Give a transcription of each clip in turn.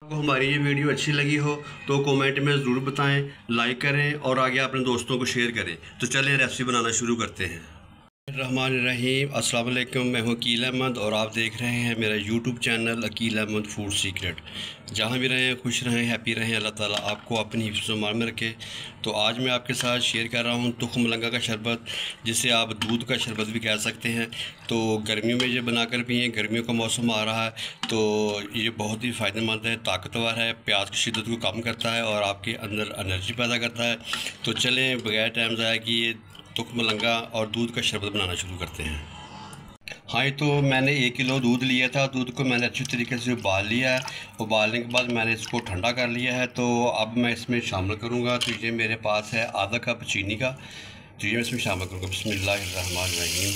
आपको हमारी ये वीडियो अच्छी लगी हो तो कमेंट में ज़रूर बताएं, लाइक करें और आगे अपने दोस्तों को शेयर करें। तो चलें रेसिपी बनाना शुरू करते हैं। रहमान रहीम, अस्सलाम वालेकुम। मैं हूँ अकील अहमद और आप देख रहे हैं मेरा YouTube channel Akeel Ahmed food secret. जहाँ भी रहें खुश रहें, हैप्पी रहें, अल्लाह ताला आपको अपनी हिफ्ज़-ओ-मान में रखे। तो आज मैं आपके साथ शेयर कर रहा हूँ तुख्म मलंगा का शरबत, जिसे आप दूध का शरबत भी कह सकते हैं। तो गर्मियों में ये बनाकर पिएँ, गर्मियों का मौसम आ रहा है तो ये बहुत ही फ़ायदेमंद है, ताकतवर है, प्याज की शिद्दत को कम करता है और आपके अंदर एनर्जी पैदा करता है। तो चलें बगैर टाइम ज़ाया किए तुख्म मलंगा और दूध का शरबत बनाना शुरू करते हैं। हाँ, तो मैंने 1 किलो दूध लिया था। दूध को मैंने अच्छी तरीके से उबाल लिया है। उबालने के बाद मैंने इसको ठंडा कर लिया है। तो अब मैं इसमें शामिल करूँगा, तो ये मेरे पास है आधा कप चीनी का, तो ये मैं इसमें शामिल करूँगा। बिस्मिल्लाहिर्रहमानिर्रहीम।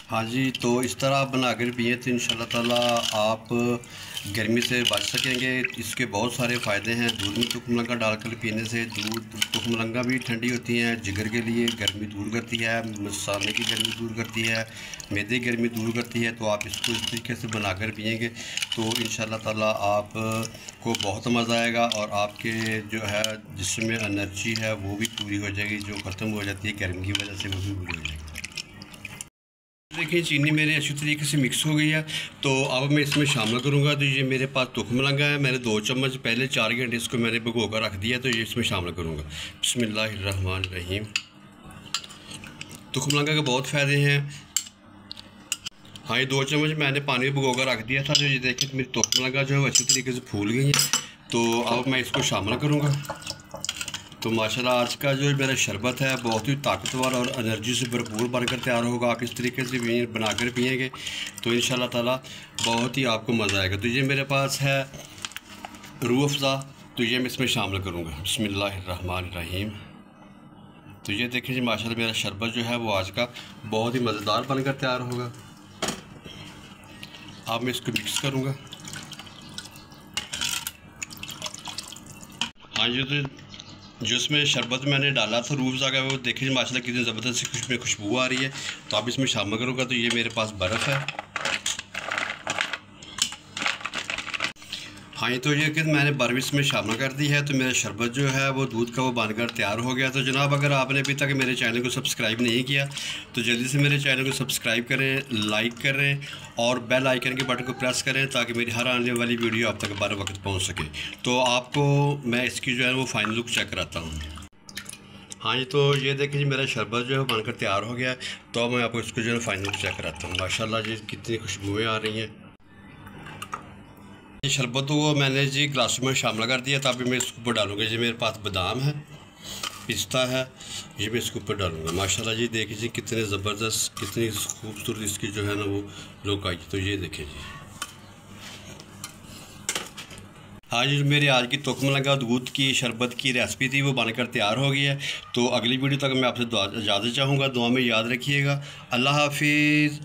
हाँ जी, तो इस तरह आप बना कर पिए तो इंशाल्लाह ताला आप गर्मी से बच सकेंगे। इसके बहुत सारे फ़ायदे हैं। दूध में तुख्म मलंगा डालकर पीने से तुख्म मलंगा भी ठंडी होती हैं, जिगर के लिए गर्मी दूर करती है, मसाले की गर्मी दूर करती है, मैदे की गर्मी दूर करती है। तो आप इसको इस तरीके से बनाकर पिएंगे तो इंशाल्लाह ताला आप को बहुत मज़ा आएगा और आपके जो है जिस्म में एनर्जी है वो भी पूरी हो जाएगी, जो ख़त्म हो जाती है गर्मी की वजह से वो भी पूरी हो जाएगी। देखिए चीनी मेरी अच्छी तरीके से मिक्स हो गई है। तो अब मैं इसमें शामिल करूँगा। तो ये मेरे पास तुख्म मलंगा है, मैंने 2 चम्मच पहले 4 घंटे इसको मैंने भिगो कर रख दिया, तो ये इसमें शामिल करूँगा। बिस्मिल्लाहिर्रहमानिर्रहीम। तुख्म मलंगा के बहुत फ़ायदे हैं। हाँ, ये 2 चम्मच मैंने पानी में भिगो कर रख दिया था। जो ये देखिए मेरी तुख्म मलंगा जो है अच्छी तरीके से फूल गई है। तो अब मैं इसको शामिल करूँगा। तो माशाल्लाह आज का जो मेरा शरबत है बहुत ही ताकतवर और एनर्जी से भरपूर बनकर तैयार होगा। आप इस तरीके से बनाकर पिएंगे तो इंशाल्लाह ताला बहुत ही आपको मज़ा आएगा। तो ये मेरे पास है रूह अफ़ज़ा, तो ये मैं इसमें शामिल करूँगा। बिस्मिल्लाहिर्रहमानिर्रहीम। तो ये देखिए जी माशाल्लाह मेरा शरबत जो है वो आज का बहुत ही मज़ेदार बनकर तैयार होगा। अब मैं इसको मिक्स करूँगा। हाँ, ये तो जो इसमें शरबत मैंने डाला था रूह अफ़ज़ा का, वो देखिए माशाल्लाह कितनी ज़बरदस्त खुशबू आ रही है। तो आप इसमें शामिल करूँगा। तो ये मेरे पास बर्फ़ है। हाँ, तो ये कि मैंने बर्फ़ इसमें शामिल कर दी है। तो मेरा शरबत जो है वो दूध का वो बनकर तैयार हो गया। तो जनाब अगर आपने अभी तक मेरे चैनल को सब्सक्राइब नहीं किया तो जल्दी से मेरे चैनल को सब्सक्राइब करें, लाइक करें और बेल आइकन के बटन को प्रेस करें ताकि मेरी हर आने वाली वीडियो आप तक बर वक्त पहुँच सके। तो आपको मैं इसकी जो है वो फाइनल लुक चेक कराता हूँ। हाँ जी, तो ये देखिए जी मेरा शरबत जो है बनकर तैयार हो गया है। तो मैं आपको इसको जो है फाइनल लुक चेक कराता हूँ। माशाल्लाह जी कितनी खुशबुएँ आ रही हैं। ये शरबत को मैंने जी ग्लास में शामिल कर दिया। तभी मैं इसके ऊपर डालूँगा। जी मेरे पास बादाम है, पिस्ता है, ये मैं इसके ऊपर डालूँगा। माशाल्लाह जी देखिए जी कितने ज़बरदस्त, कितनी खूबसूरत इसकी जो है ना वो लुक आई। तो ये देखिए जी आज मेरी आज की तुख्म मलंगा दूध की शरबत की रेसिपी थी वो बनकर तैयार हो गई है। तो अगली वीडियो तक मैं आपसे इजाज़त चाहूँगा। दुआ में याद रखिएगा। अल्लाह हाफिज़।